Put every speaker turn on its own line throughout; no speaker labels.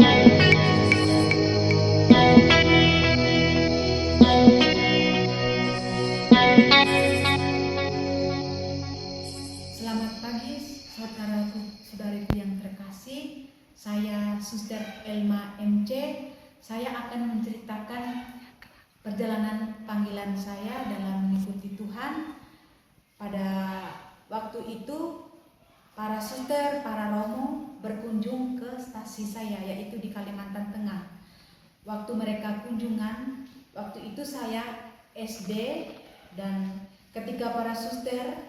Selamat pagi, saudaraku, saudariku yang terkasih. Saya Suster Elma MC. Saya akan menceritakan perjalanan panggilan saya dalam mengikuti Tuhan. Pada waktu itu, para suster, para romo berkunjung ke stasi saya, yaitu di Kalimantan Tengah. Waktu mereka kunjungan, waktu itu saya SD, dan ketika para suster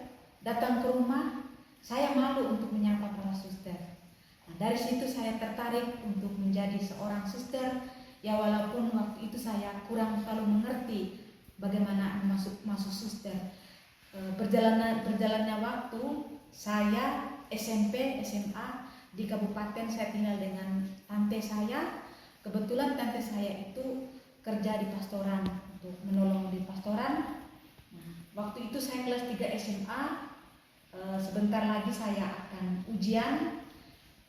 datang ke rumah, saya malu untuk menyapa para suster. Nah, dari situ saya tertarik untuk menjadi seorang suster, ya walaupun waktu itu saya kurang terlalu mengerti bagaimana masuk suster. Berjalannya waktu, saya SMP, SMA di kabupaten, saya tinggal dengan tante saya. Kebetulan tante saya itu kerja di pastoran, untuk menolong di pastoran. Nah, waktu itu saya kelas 3 SMA, sebentar lagi saya akan ujian.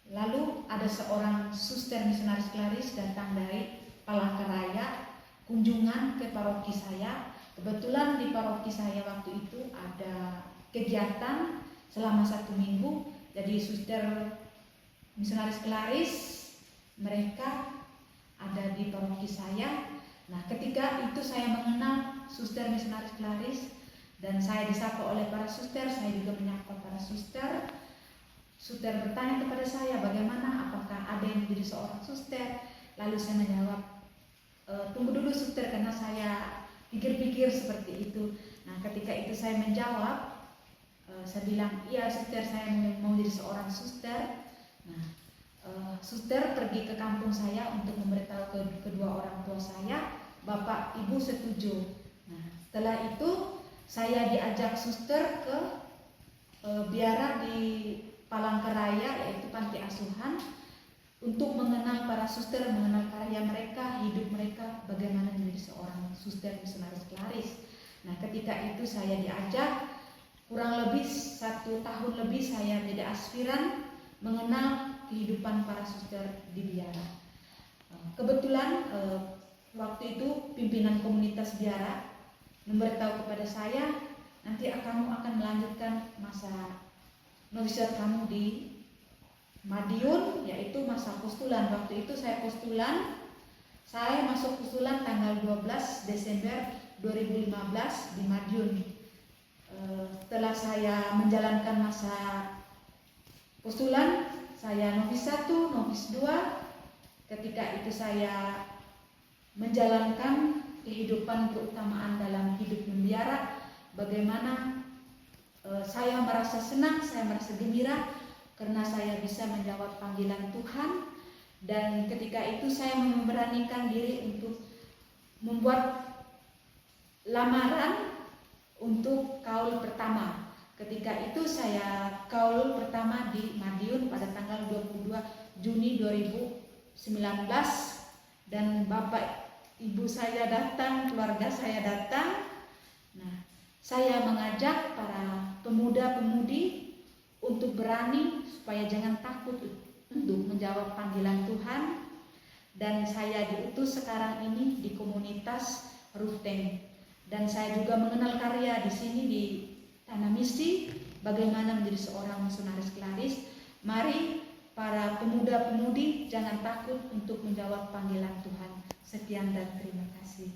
Lalu ada seorang suster misionaris Klaris datang dari Palangkaraya kunjungan ke paroki saya. Kebetulan di paroki saya waktu itu ada kegiatan selama 1 minggu. Jadi suster misionaris Klaris mereka ada di paroki saya. Nah, ketika itu saya mengenal suster misionaris Klaris dan saya disapa oleh para suster, saya juga menyapa para suster. Suster bertanya kepada saya, bagaimana, apakah ada yang menjadi seorang suster? Lalu saya menjawab, tunggu dulu suster, karena saya pikir-pikir seperti itu. Nah, ketika itu saya menjawab, saya bilang, iya suster, saya mau jadi seorang suster. Nah, suster pergi ke kampung saya untuk memberitahu kedua orang tua saya, bapak ibu setuju. Nah, setelah itu saya diajak suster ke biara di Palangkaraya, yaitu panti asuhan, untuk mengenal para suster, mengenal karya mereka, hidup mereka, bagaimana menjadi seorang suster misionaris Klaris. Nah, ketika itu saya diajak, kurang lebih 1 tahun lebih saya menjadi aspiran mengenal kehidupan para suster di biara. Kebetulan waktu itu pimpinan komunitas biara memberitahu kepada saya, nanti kamu akan melanjutkan masa novisiat kamu di Madiun, yaitu masa postulan. Waktu itu saya postulan, saya masuk postulan tanggal 12 Desember 2015 di Madiun. Setelah saya menjalankan masa postulan, saya novis 1, novis 2. Ketika itu saya menjalankan kehidupan keutamaan dalam hidup membiara, bagaimana saya merasa senang, saya merasa gembira karena saya bisa menjawab panggilan Tuhan. Dan ketika itu saya memberanikan diri untuk membuat lamaran untuk kaul pertama. Ketika itu saya kaul pertama di Madiun pada tanggal 22 Juni 2019, dan bapak ibu saya datang, keluarga saya datang. Nah, saya mengajak para pemuda-pemudi untuk berani, supaya jangan takut untuk menjawab panggilan Tuhan. Dan saya diutus sekarang ini di komunitas Ruteng. Dan saya juga mengenal karya di sini di Tanah Misi, bagaimana menjadi seorang misionaris Klaris. Mari para pemuda-pemudi jangan takut untuk menjawab panggilan Tuhan. Sekian dan terima kasih.